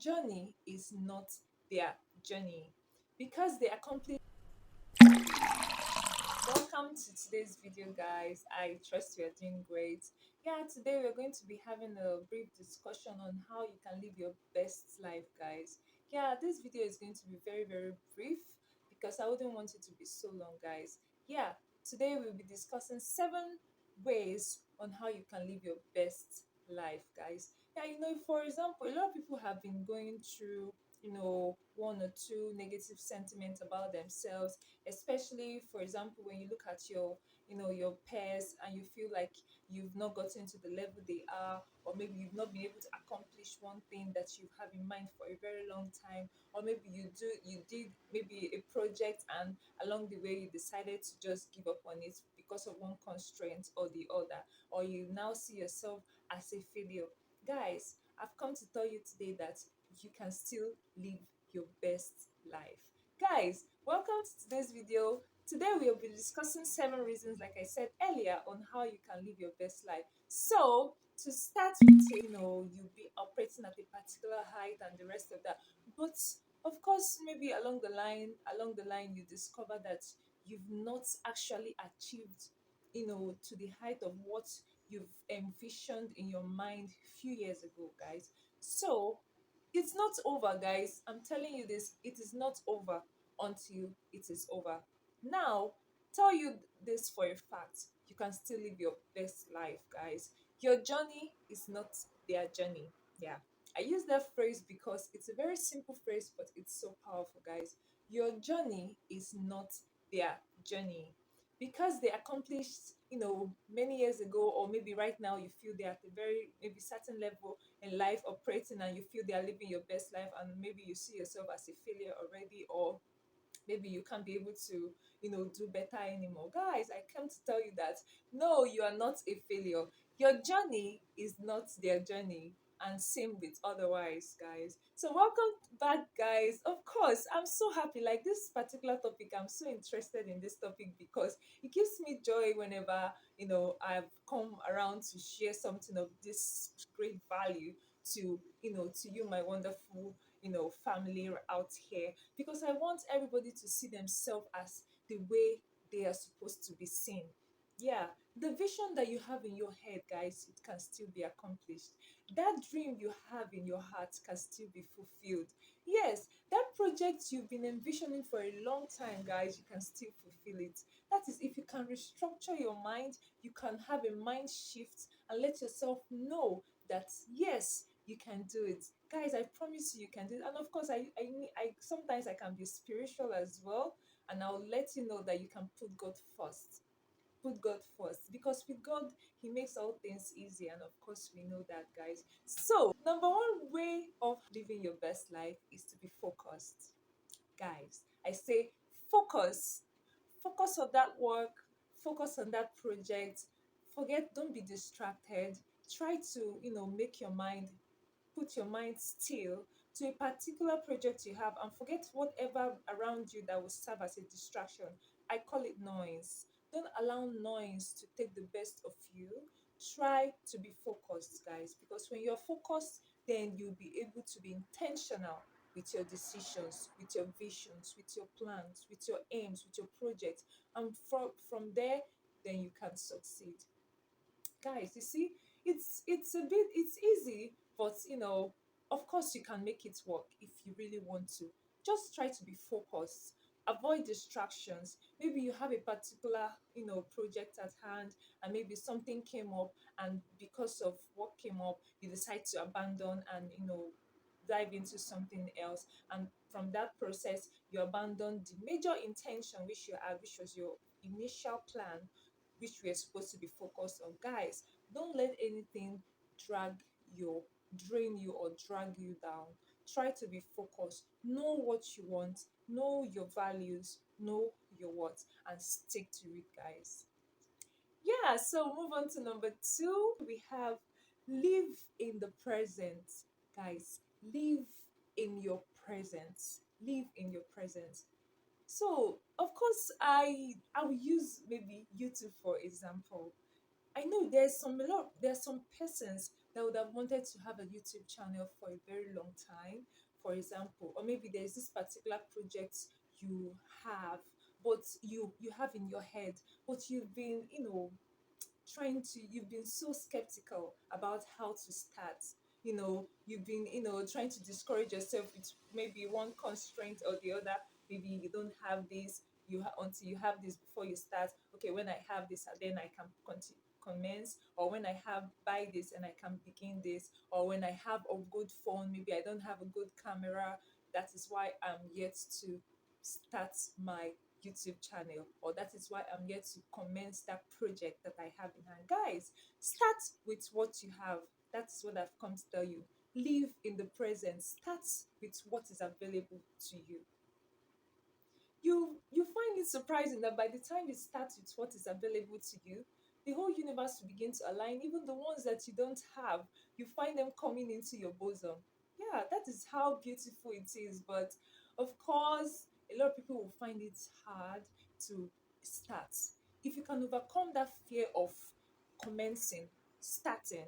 journey is not their journey because they accomplish. Welcome to today's video, guys. I trust you are doing great. Yeah, today we're going to be having a brief discussion on how you can live your best life, guys. Yeah, this video is going to be very, very brief because I wouldn't want it to be so long, guys. Yeah, today we'll be discussing 7 ways on how you can live your best life, guys. Yeah, for example, a lot of people have been going through, one or two negative sentiments about themselves, especially for example when you look at your peers and you feel like you've not gotten to the level they are, or maybe you've not been able to accomplish one thing that you have in mind for a very long time, or maybe you did maybe a project and along the way you decided to just give up on it because of one constraint or the other, or you now see yourself as a failure. Guys, I've come to tell you today that you can still live your best life. Guys, welcome to today's video. Today we'll be discussing 7 reasons, like I said earlier, on how you can live your best life. So, to start with, you'll be operating at a particular height and the rest of that. But of course, maybe along the line, you discover that you've not actually achieved, to the height of what you've envisioned in your mind a few years ago, guys. So, it's not over, guys. I'm telling you this, it is not over until it is over. Now, tell you this for a fact, you can still live your best life, guys. Your journey is not their journey. Yeah. I use that phrase because it's a very simple phrase, but it's so powerful, guys. Your journey is not their journey. Because they accomplished, many years ago, or maybe right now you feel they're at a very maybe certain level in life operating, and you feel they are living your best life, and maybe you see yourself as a failure already, or maybe you can't be able to do better anymore. Guys, I come to tell you that no, you are not a failure. Your journey is not their journey, and same with otherwise, guys. So welcome back, guys. Of course, I'm so happy, like this particular topic, I'm so interested in this topic because it gives me joy whenever I've come around to share something of this great value to you, my wonderful family out here, because I want everybody to see themselves as the way they are supposed to be seen. Yeah, the vision that you have in your head, guys, it can still be accomplished. That dream you have in your heart can still be fulfilled. Yes, that project you've been envisioning for a long time, guys, you can still fulfill it. That is, if you can restructure your mind, you can have a mind shift and let yourself know that yes, you can do it, guys. I promise you can do it. And of course, I sometimes I can be spiritual as well, and I'll let you know that you can put God first. Put God first, because with God, He makes all things easy, and of course, we know that, guys. So, number one way of living your best life is to be focused, guys. I say focus. Focus on that work, focus on that project. Forget, don't be distracted. Try to, make your mind, put your mind still to a particular project you have, and forget whatever around you that will serve as a distraction. I call it noise. Don't allow noise to take the best of you. Try to be focused, guys, because when you're focused, then you'll be able to be intentional with your decisions, with your visions, with your plans, with your aims, with your project. And from there, then you can succeed. Guys, you see, it's easy, but of course you can make it work if you really want to. Just try to be focused. Avoid distractions. Maybe you have a particular project at hand, and maybe something came up, and because of what came up you decide to abandon and dive into something else, and from that process you abandon the major intention which you had, which was your initial plan, which we are supposed to be focused on. Guys, don't let anything drag your drain you or drag you down. Try to be focused. Know what you want, know your values, know your what, and stick to it, guys. Yeah, so move on to number two. We have live in the present. Guys, live in your presence. Live in your presence. So, of course, I will use maybe YouTube for example. I know there's some persons that would have wanted to have a YouTube channel for a very long time, for example, or maybe there's this particular project you have, but you have in your head, but you've been, you've been so skeptical about how to start. You've been, trying to discourage yourself with maybe one constraint or the other. Maybe you don't have this, until you have this before you start. Okay, when I have this, then I can continue commence, or when I have buy this and I can begin this, or when I have a good phone, maybe I don't have a good camera. That is why I'm yet to start my YouTube channel, or that is why I'm yet to commence that project that I have in hand. Guys, start with what you have. That's what I've come to tell you. Live in the present. Start with what is available to you. You find it surprising that by the time you start with what is available to you, the whole universe will begin to align. Even the ones that you don't have, you find them coming into your bosom. Yeah, that is how beautiful it is. But of course, a lot of people will find it hard to start. If you can overcome that fear of commencing, starting,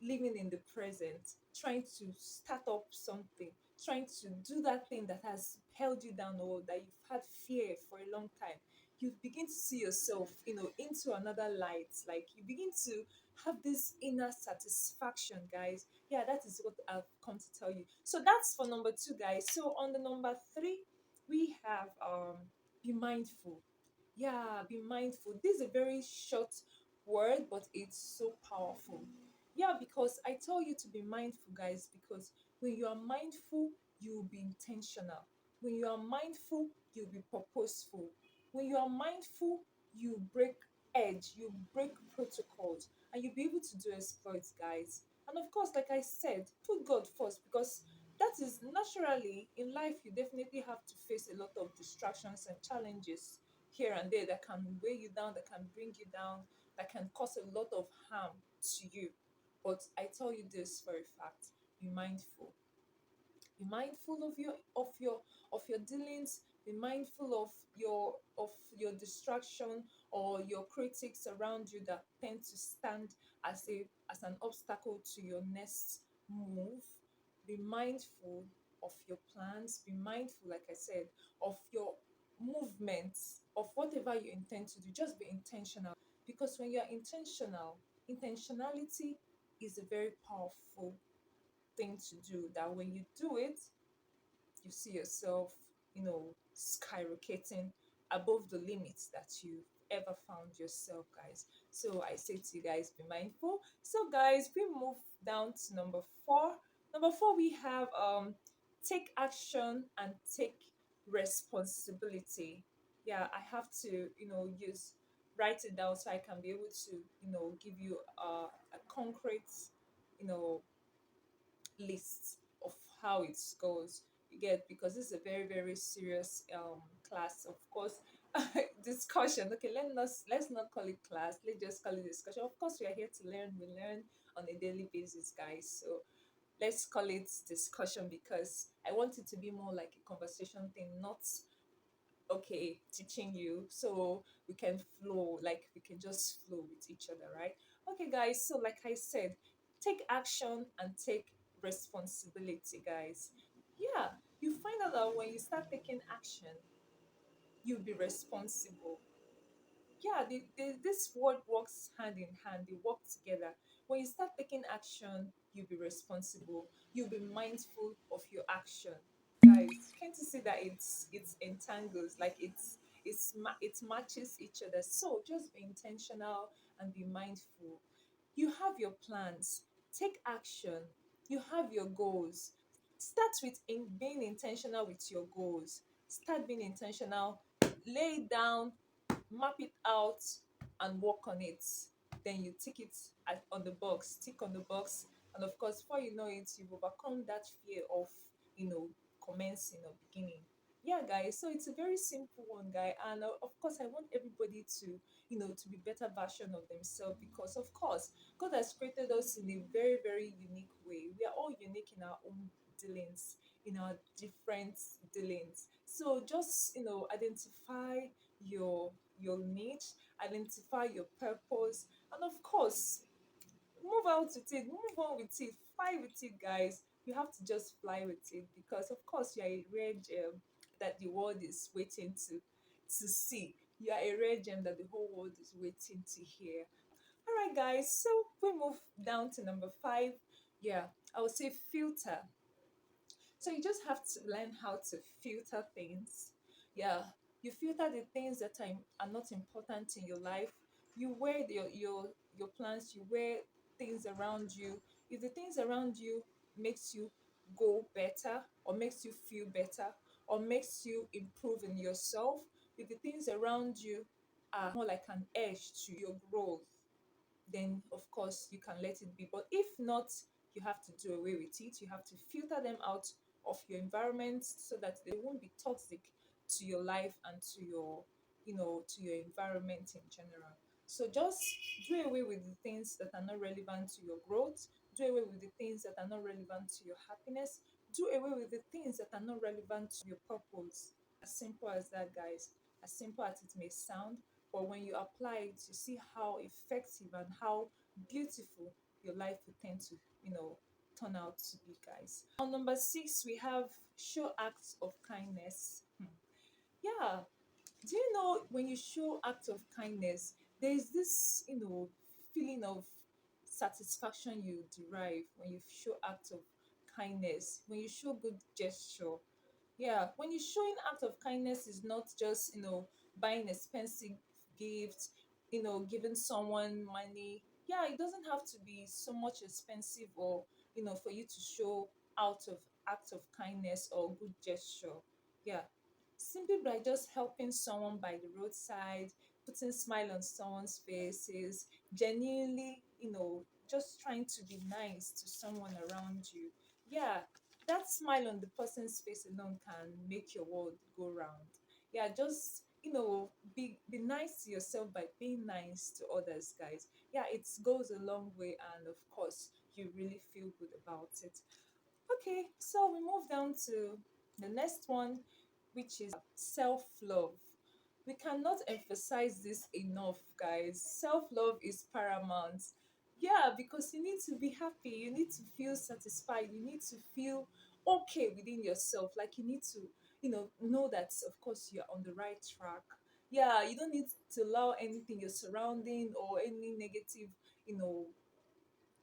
living in the present, trying to start up something, trying to do that thing that has held you down, or that you've had fear for a long time, you begin to see yourself, into another light. Like, you begin to have this inner satisfaction, guys. Yeah, that is what I've come to tell you. So that's for number two, guys. So on the number three, we have be mindful. Yeah, be mindful. This is a very short word, but it's so powerful. Yeah, because I tell you to be mindful, guys, because when you are mindful, you'll be intentional. When you are mindful, you'll be purposeful. When you are mindful, you break edge, you break protocols, and you'll be able to do exploits, guys. And of course, like I said, put God first, because that is naturally in life. You definitely have to face a lot of distractions and challenges here and there that can weigh you down, that can bring you down, that can cause a lot of harm to you. But I tell you this for a fact: be mindful. Be mindful of your dealings. Be mindful of your distraction, or your critics around you that tend to stand as an obstacle to your next move. Be mindful of your plans. Be mindful, like I said, of your movements, of whatever you intend to do. Just be intentional, because when you're intentional, intentionality is a very powerful thing to do, that when you do it, you see yourself, skyrocketing above the limits that you've ever found yourself, guys. So I say to you guys, be mindful. So, guys, we move down to number four. Number four, we have take action and take responsibility. Yeah, I have to, use write it down so I can be able to, give you a concrete, you know, list of how it goes. You get, because this is a very very serious class, of course. Discussion. Okay, let's not call it class. Let's just call it discussion. Of course, we are here to learn. We learn on a daily basis, guys. So let's call it discussion, because I want it to be more like a conversation thing, not okay teaching you, so we can flow, like we can just flow with each other, right? Okay, guys, so like I said, take action and take responsibility, guys. Yeah, you find out that when you start taking action, you'll be responsible. Yeah, this word works hand in hand, they work together. When you start taking action, you'll be responsible, you'll be mindful of your action. Guys, can't you see that it's entangles, like it matches each other? So just be intentional and be mindful. You have your plans, take action. You have your goals, start with being intentional with your goals. Start being intentional, lay it down, map it out, and work on it. Then you tick it on the box, tick on the box, and of course, before you know it, you've overcome that fear of, commencing or beginning. Yeah, guys. So it's a very simple one, guy, and of course, I want everybody to, to be better version of themselves, because of course, God has created us in a very very unique way. We are all unique in our own dealings, in our different dealings. So just, identify your niche, identify your purpose, and of course, move out with it, move on with it, fly with it, guys. You have to just fly with it because, of course, you're a rare gem that the world is waiting to see. You are a rare gem that the whole world is waiting to hear. All right, guys. So we move down to number five. Yeah, I would say filter. So you just have to learn how to filter things. Yeah, you filter the things that are not important in your life. You weigh your plans, you weigh things around you. If the things around you makes you go better or makes you feel better or makes you improve in yourself, if the things around you are more like an edge to your growth, then of course you can let it be. But if not, you have to do away with it. You have to filter them out of your environment so that they won't be toxic to your life and to your, to your environment in general. So just do away with the things that are not relevant to your growth. Do away with the things that are not relevant to your happiness. Do away with the things that are not relevant to your purpose. As simple as that, guys. As simple as it may sound, but when you apply it, you see how effective and how beautiful your life will tend to, turn out to be, guys. On number six, we have show acts of kindness. Yeah, do you know when you show acts of kindness, there is this, feeling of satisfaction you derive when you show acts of kindness, when you show good gesture. Yeah, when you're showing act of kindness is not just, buying expensive gifts, giving someone money. Yeah, it doesn't have to be so much expensive or, for you to show out of act of kindness or good gesture. Yeah. Simply by just helping someone by the roadside, putting smile on someone's faces, genuinely, just trying to be nice to someone around you. Yeah, that smile on the person's face alone can make your world go round. Yeah, just, be nice to yourself by being nice to others, guys. Yeah, it goes a long way, and of course you really feel good about it. Okay, so we move down to the next one, which is self-love. We cannot emphasize this enough, guys. Self-love is paramount. Yeah, because you need to be happy, you need to feel satisfied, you need to feel okay within yourself. Like you need to, know that of course you're on the right track. Yeah, you don't need to allow anything your surrounding or any negative, you know,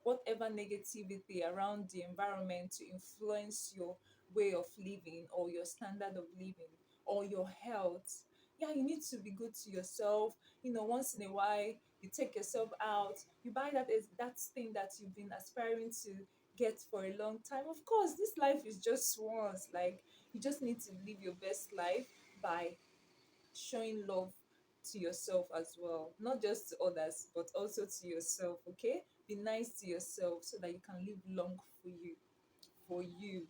whatever negativity around the environment to influence your way of living or your standard of living or your health. Yeah, you need to be good to yourself. Once in a while, you take yourself out, you buy that thing that you've been aspiring to get for a long time. Of course, this life is just once. Like, you just need to live your best life by showing love to yourself as well, not just to others but also to yourself. Okay, be nice to yourself so that you can live long for you.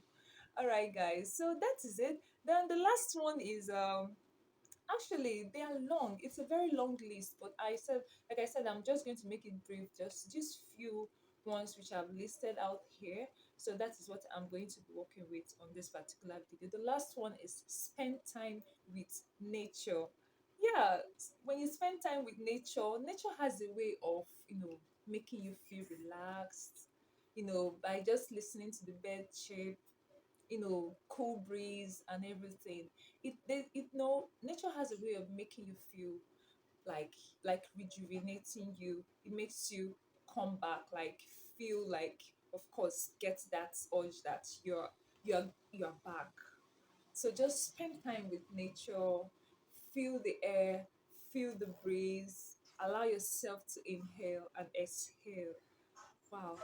All right, guys, so that is it. Then the last one is actually, they are long. It's a very long list, but like I said, I'm just going to make it brief. Just few ones which I've listed out here. So that is what I'm going to be working with on this particular video. The last one is spend time with nature. Yeah, when you spend time with nature, nature has a way of, making you feel relaxed. By just listening to the bird chirp, cool breeze and everything. Nature has a way of making you feel like rejuvenating you. It makes you come back, like feel like, of course, get that urge that you're back. So just spend time with nature, feel the air, feel the breeze, allow yourself to inhale and exhale. Wow,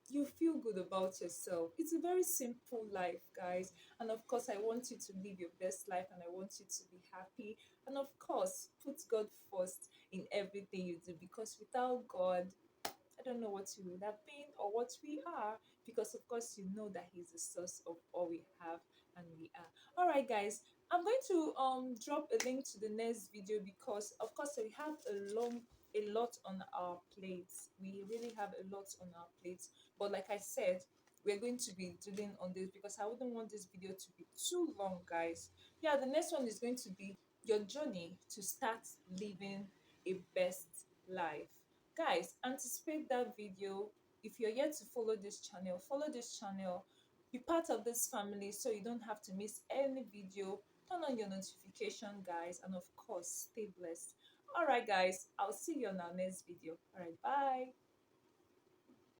you feel good about yourself. It's a very simple life, guys. And of course, I want you to live your best life and I want you to be happy. And of course, put God first in everything you do, because without God, I don't know what we would have been or what we are, because of course you know that He's the source of all we have and we are. All right, guys. I'm going to drop a link to the next video because of course we have a lot on our plates. We really have a lot on our plates. But like I said, we're going to be doing on this because I wouldn't want this video to be too long, guys. Yeah, the next one is going to be your journey to start living a best life. Guys, anticipate that video if you're yet to follow this channel, be part of this family so you don't have to miss any video. Turn on your notification, guys, and of course, stay blessed. All right, guys, I'll see you on our next video. All right, bye.